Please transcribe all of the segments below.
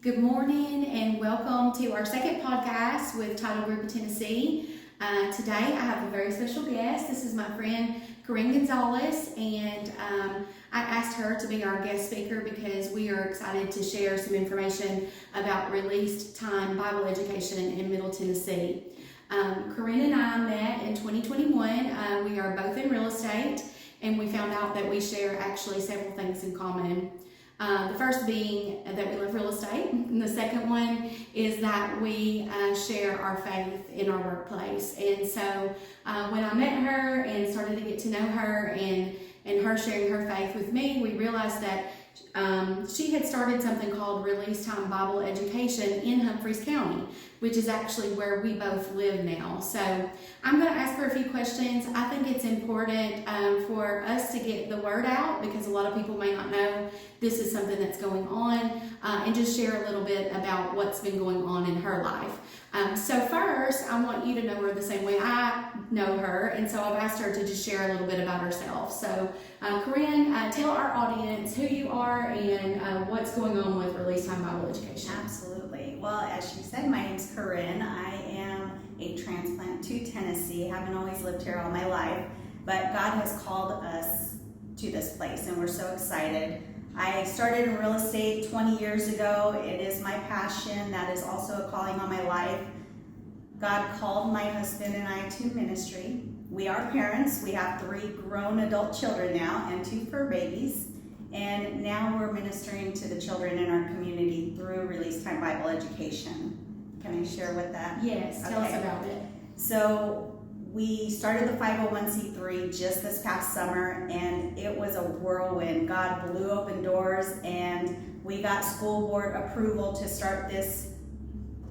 Good morning and welcome to our second podcast with Title Group of Tennessee. Today I have a very special guest. This is my friend Corrine Gonzalez, and I asked her to be our guest speaker because we are excited to share some information about released time Bible education in Middle Tennessee. Corrine and I met in 2021. We are both in real estate, and we found out that we share actually several things in common. The first being that we love real estate, and the second one is that we share our faith in our workplace. And so when I met her and started to get to know her and her sharing her faith with me, we realized that she had started something called Release Time Bible Education in Humphreys County, which is actually where we both live now. So I'm going to ask her a few questions. I think it's important for us to get the word out because a lot of people may not know this is something that's going on, and just share a little bit about what's been going on in her life. So first, I want you to know her the same way I know her, and so I've asked her to just share a little bit about herself. So Corrine, tell our audience who you are and what's going on with Release Time Bible Education. Absolutely. Well, as she said, my name's Corrine. I am a transplant to Tennessee. Haven't always lived here all my life, but God has called us to this place, and we're so excited. I started in real estate 20 years ago. It is my passion. That is also a calling on my life. God called my husband and I to ministry. We are parents. We have 3 grown adult children now and 2 fur babies. And now we're ministering to the children in our community through Release Time Bible Education. Can I share with that? Yes, tell us about it. So we started the 501c3 just this past summer, and it was a whirlwind. God blew open doors, and we got school board approval to start this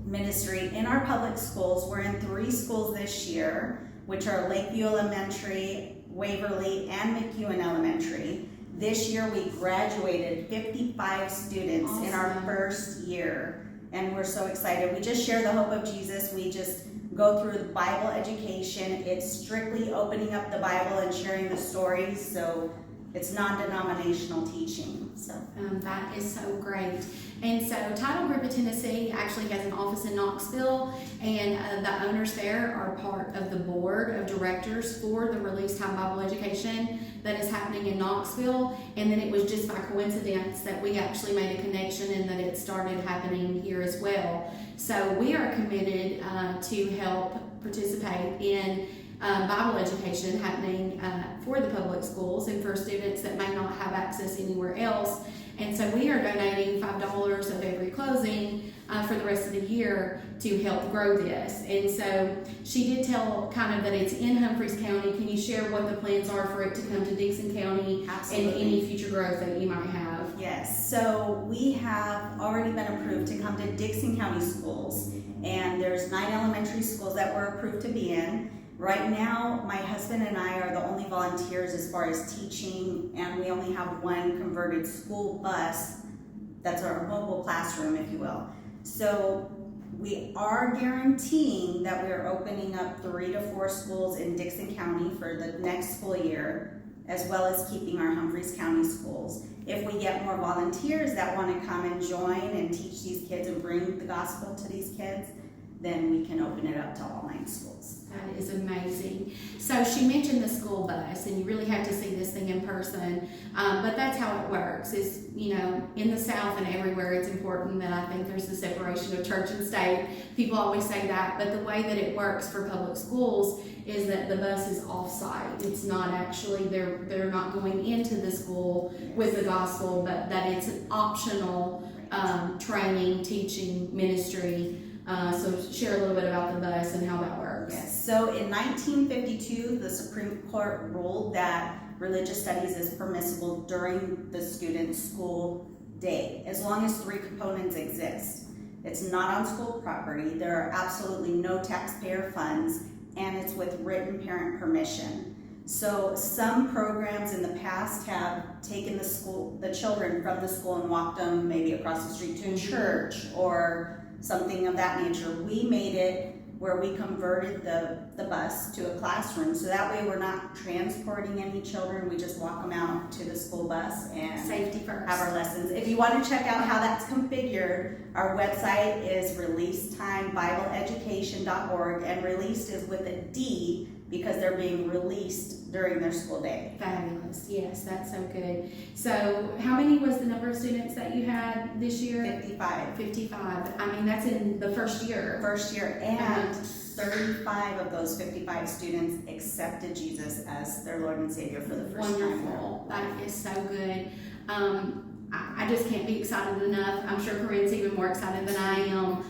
ministry in our public schools. We're in 3 schools this year, which are Lakeview Elementary, Waverly, and McEwen Elementary. This year we graduated 55 students in our first year, and we're so excited. We just share the hope of Jesus. We just go through the Bible education. It's strictly opening up the Bible and sharing the stories, so it's non-denominational teaching. So that is so great. And so Title Group of Tennessee actually has an office in Knoxville, and the owners there are part of the board of directors for the Release Time Bible Education that is happening in Knoxville. And then it was just by coincidence that we actually made a connection and that it started happening here as well. So we are committed to help participate in Bible education happening for the public schools and for students that may not have access anywhere else. And so we are donating $5 of every closing for the rest of the year to help grow this. And so she did tell kind of that it's in Humphreys County. Can you share what the plans are for it to come to Dixon County? Absolutely. And any future growth that you might have? Yes, so we have already been approved to come to Dixon County schools, and there's 9 elementary schools that we're approved to be in. Right now, my husband and I are the only volunteers as far as teaching, and we only have 1 converted school bus. That's our mobile classroom, if you will. So we are guaranteeing that we're opening up 3 to 4 schools in Dixon County for the next school year, as well as keeping our Humphreys County schools. If we get more volunteers that want to come and join and teach these kids and bring the gospel to these kids, then we can open it up to all 9 schools. That is amazing. So she mentioned the school bus, and you really have to see this thing in person. But that's how it works. Is in the South and everywhere, it's important that I think there's the separation of church and state. People always say that, but the way that it works for public schools is that the bus is off-site. It's not actually they're not going into the school with the gospel, but that it's an optional training, teaching, ministry. So share a little bit about the bus and how that works. Yes. So in 1952, the Supreme Court ruled that religious studies is permissible during the student's school day, as long as 3 components exist. It's not on school property, there are absolutely no taxpayer funds, and it's with written parent permission. So some programs in the past have taken the children from the school and walked them maybe across the street to a church or something of that nature. We made it where we converted the bus to a classroom. So that way we're not transporting any children. We just walk them out to the school bus and Safety first. have our lessons. If you want to check out how that's configured, our website is releasetimebibleeducation.org, and released is with a D because they're being released during their school day. Fabulous. Yes, that's so good. So how many was the number of students that you had this year? 55. 55. I mean, that's in the first year. First year, and 35 of those 55 students accepted Jesus as their Lord and Savior for the first time. Wonderful. That is so good. I just can't be excited enough. I'm sure Corrine's even more excited than I am.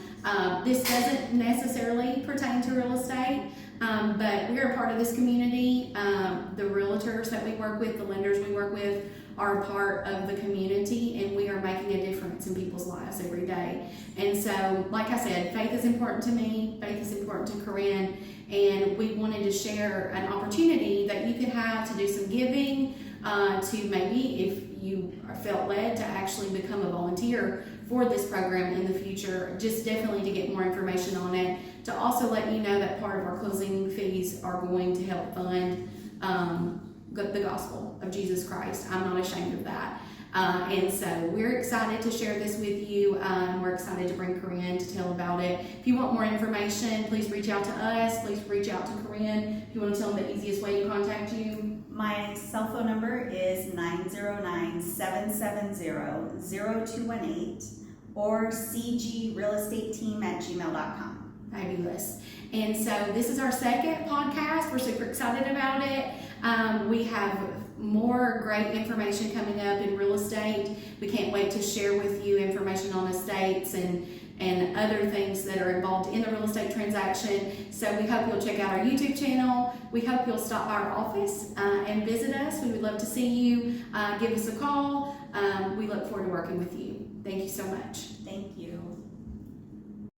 This doesn't necessarily pertain to real estate, but we're a part of this community. The realtors that we work with, the lenders we work with, are a part of the community, and we are making a difference in people's lives every day. And so, like I said, faith is important to me, faith is important to Corrine, and we wanted to share an opportunity that you could have to do some giving, to maybe, if you felt led, to actually become a volunteer for this program in the future, just definitely to get more information on it, to also let you know that part of our closing fees are going to help fund the gospel of Jesus Christ. I'm not ashamed of that. And so we're excited to share this with you. We're excited to bring Corrine to tell about it. If you want more information, please reach out to us. Please reach out to Corrine. If you want to tell them the easiest way to contact you. My cell phone number is 909-770-0218 or cgrealestateteam@gmail.com. Fabulous. And so this is our second podcast. We're super excited about it. We have more great information coming up in real estate. We can't wait to share with you information on estates and other things that are involved in the real estate transaction. So we hope you'll check out our YouTube channel. We hope you'll stop by our office and visit us. We would love to see you. Give us a call. We look forward to working with you. Thank you so much. Thank you.